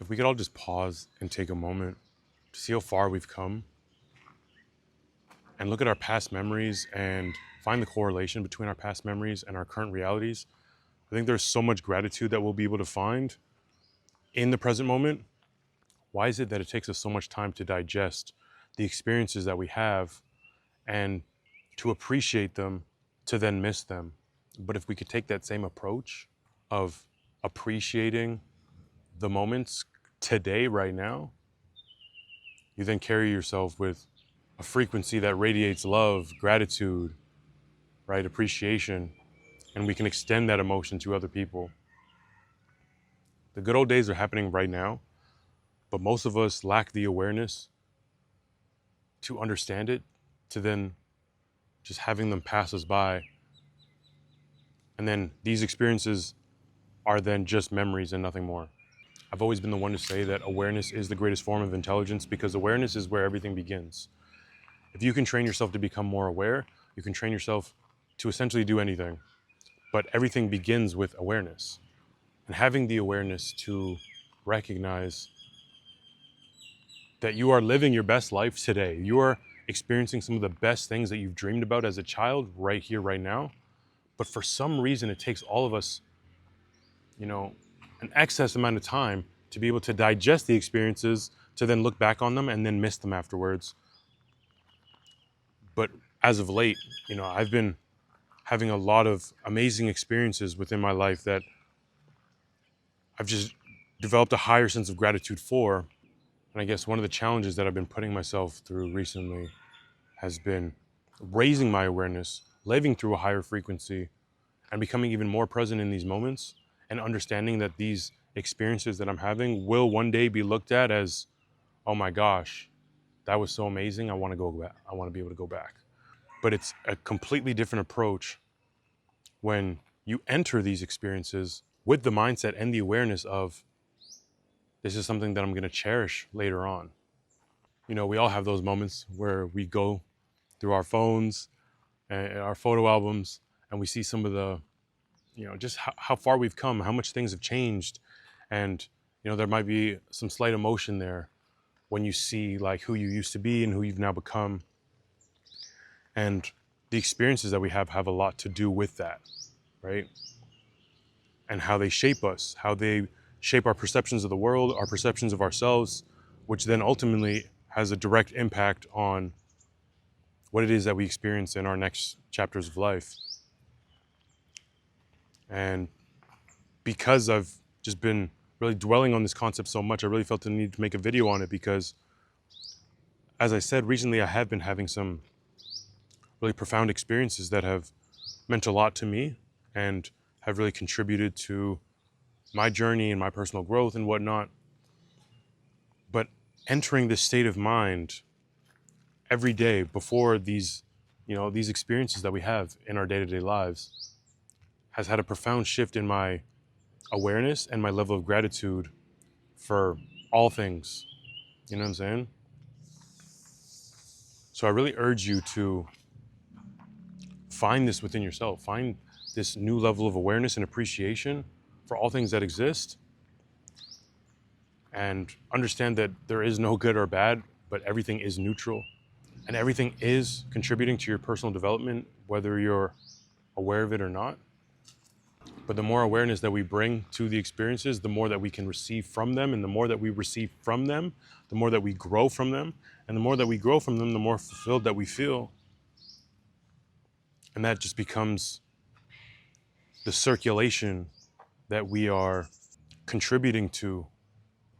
If we could all just pause and take a moment to see how far we've come and look at our past memories and find the correlation between our past memories and our current realities, I think there's so much gratitude that we'll be able to find in the present moment. Why is it that it takes us so much time to digest the experiences that we have and to appreciate them, to then miss them? But if we could take that same approach of appreciating the moments today, right now, you then carry yourself with a frequency that radiates love, gratitude, right? Appreciation. And we can extend that emotion to other people. The good old days are happening right now, but most of us lack the awareness to understand it, to then just having them pass us by. And then these experiences are then just memories and nothing more. I've always been the one to say that awareness is the greatest form of intelligence because awareness is where everything begins. If you can train yourself to become more aware, you can train yourself to essentially do anything. But everything begins with awareness. And having the awareness to recognize that you are living your best life today. You are experiencing some of the best things that you've dreamed about as a child right here, right now. But for some reason, it takes all of us, an excess amount of time to be able to digest the experiences, to then look back on them and then miss them afterwards. But as of late, I've been having a lot of amazing experiences within my life that I've just developed a higher sense of gratitude for. And I guess one of the challenges that I've been putting myself through recently has been raising my awareness, living through a higher frequency, and becoming even more present in these moments, and understanding that these experiences that I'm having will one day be looked at as, oh my gosh, that was so amazing. I want to go back. I want to be able to go back. But it's a completely different approach when you enter these experiences with the mindset and the awareness of, this is something that I'm going to cherish later on. We all have those moments where we go through our phones and our photo albums and we see some of the, just how far we've come, how much things have changed. And, there might be some slight emotion there when you see like who you used to be and who you've now become. And the experiences that we have a lot to do with that, right? And how they shape us, how they shape our perceptions of the world, our perceptions of ourselves, which then ultimately has a direct impact on what it is that we experience in our next chapters of life. And because I've just been really dwelling on this concept so much, I really felt the need to make a video on it because, as I said, recently I have been having some really profound experiences that have meant a lot to me and have really contributed to my journey and my personal growth and whatnot. But entering this state of mind every day before these experiences that we have in our day-to-day lives has had a profound shift in my awareness and my level of gratitude for all things. You know what I'm saying? So I really urge you to find this within yourself. Find this new level of awareness and appreciation for all things that exist, and understand that there is no good or bad, but everything is neutral and everything is contributing to your personal development, whether you're aware of it or not. But the more awareness that we bring to the experiences, the more that we can receive from them, and the more that we receive from them, the more that we grow from them, and the more that we grow from them, the more fulfilled that we feel. And that just becomes the circulation that we are contributing to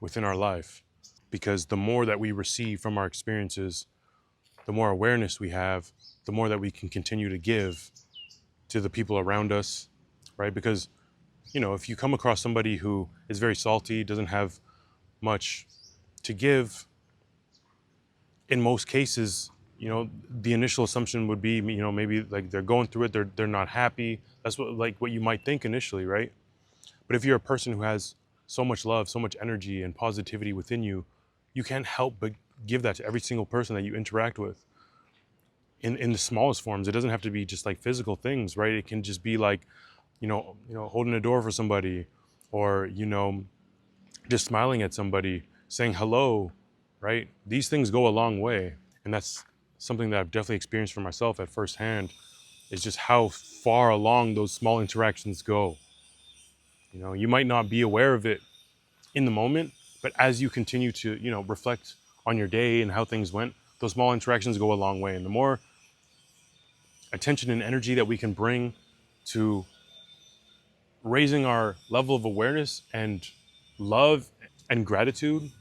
within our life. Because the more that we receive from our experiences, the more awareness we have, the more that we can continue to give to the people around us, right? Because, if you come across somebody who is very salty, doesn't have much to give, in most cases, the initial assumption would be, maybe like they're going through it, they're not happy. That's what you might think initially, right? But if you're a person who has so much love, so much energy and positivity within you, you can't help but give that to every single person that you interact with. In the smallest forms, it doesn't have to be just like physical things, right? It can just be like, holding a door for somebody, or, just smiling at somebody, saying hello, right? These things go a long way. And that's something that I've definitely experienced for myself at firsthand, is just how far along those small interactions go. You know, you might not be aware of it in the moment, but as you continue to, reflect on your day and how things went, those small interactions go a long way. And the more attention and energy that we can bring to raising our level of awareness and love and gratitude,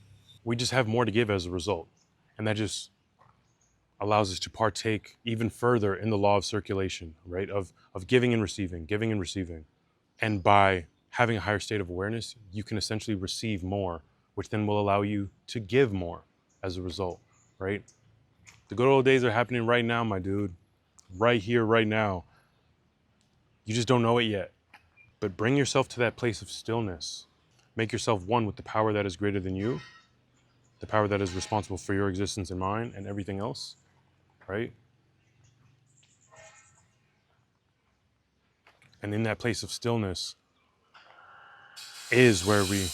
we just have more to give as a result. And that just allows us to partake even further in the law of circulation, right? Of giving and receiving, giving and receiving. And by having a higher state of awareness, you can essentially receive more, which then will allow you to give more as a result, right? The good old days are happening right now, my dude. Right here, right now. You just don't know it yet. But bring yourself to that place of stillness. Make yourself one with the power that is greater than you, the power that is responsible for your existence and mine and everything else, right? And in that place of stillness is where we,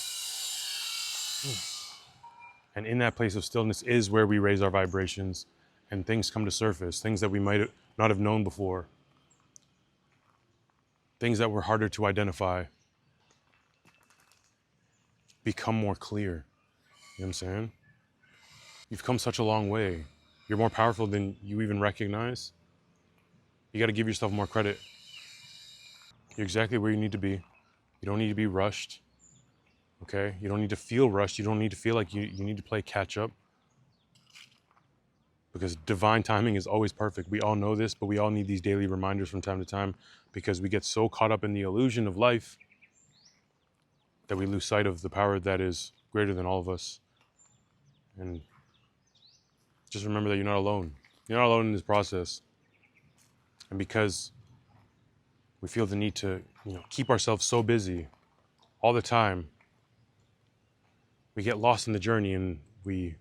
and in that place of stillness is where we raise our vibrations and things come to surface, things that we might not have known before, things that were harder to identify become more clear. You know what I'm saying? You've come such a long way. You're more powerful than you even recognize. You got to give yourself more credit. You're exactly where you need to be. You don't need to be rushed. Okay? You don't need to feel rushed. You don't need to feel like you need to play catch up, because divine timing is always perfect. We all know this, but we all need these daily reminders from time to time, because we get so caught up in the illusion of life that we lose sight of the power that is greater than all of us. And just remember that you're not alone. You're not alone in this process. And because we feel the need to, keep ourselves so busy all the time, we get lost in the journey and we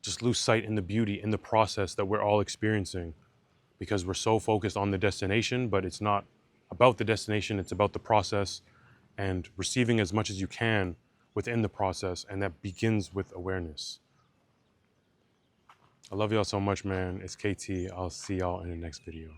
just lose sight in the beauty in the process that we're all experiencing, because we're so focused on the destination, but it's not about the destination, it's about the process and receiving as much as you can within the process, and that begins with awareness. I love y'all so much, man. It's KT. I'll see y'all in the next video.